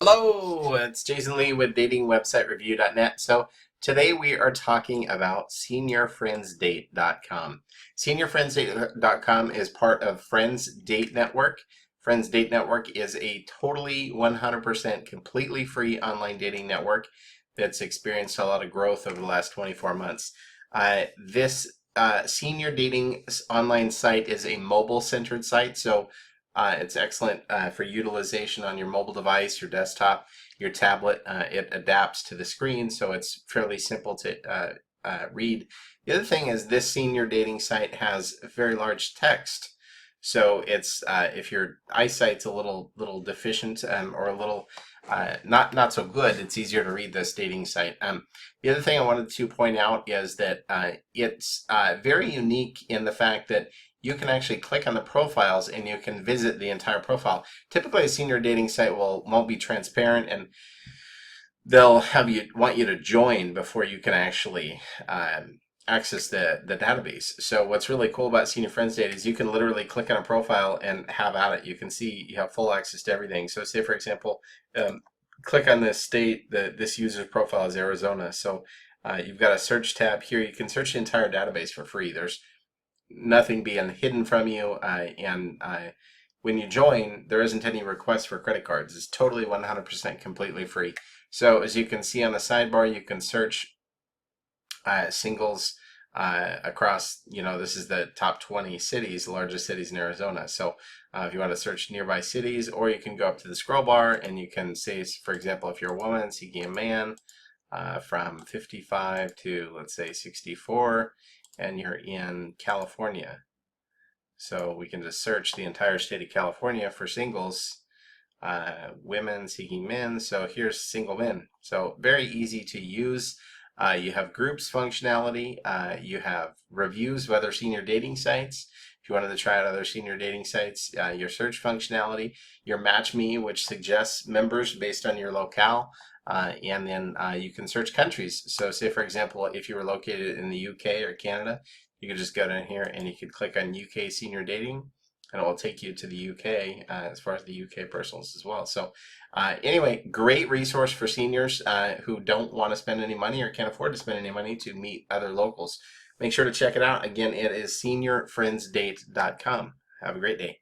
Hello, it's Jason Lee with datingwebsitereview.net. So today we are talking about seniorfriendsdate.com. Seniorfriendsdate.com is part of Friends Date Network. Friends Date Network is a totally 100% completely free online dating network that's experienced a lot of growth over the last 24 months. This senior dating online site is a mobile centered site, so it's excellent for utilization on your mobile device, your desktop, your tablet. It adapts to the screen, so it's fairly simple to read. The other thing is this senior dating site has very large text. So it's if your eyesight's a little deficient or a little not so good, it's easier to read this dating site. The other thing I wanted to point out is that it's very unique in the fact that you can actually click on the profiles and you can visit the entire profile. Typically, a senior dating site won't be transparent, and they'll want you to join before you can actually access the database. So what's really cool about Senior Friends Date is you can literally click on a profile and have at it. You can see you have full access to everything. So say for example, click on this state. This user's profile is Arizona. So you've got a search tab here. You can search the entire database for free. There's nothing being hidden from you, and when you join, there isn't any request for credit cards. It's totally 100% completely free. So as you can see on the sidebar, you can search singles across, this is the top 20 cities, the largest cities in Arizona. So if you want to search nearby cities, or you can go up to the scroll bar and you can say, for example, if you're a woman seeking a man from 55 to, let's say, 64, and you're in California. So we can just search the entire state of California for singles, women seeking men. So here's single men. So very easy to use. You have groups functionality. You have reviews of other senior dating sites. If you wanted to try out other senior dating sites, your search functionality, your Match Me, which suggests members based on your locale. And then you can search countries. So say, for example, if you were located in the UK or Canada, you could just go down here and you could click on UK senior dating, and it will take you to the UK as far as the UK personals as well. So anyway, great resource for seniors who don't want to spend any money or can't afford to spend any money to meet other locals. Make sure to check it out. Again, it is seniorfriendsdate.com. Have a great day.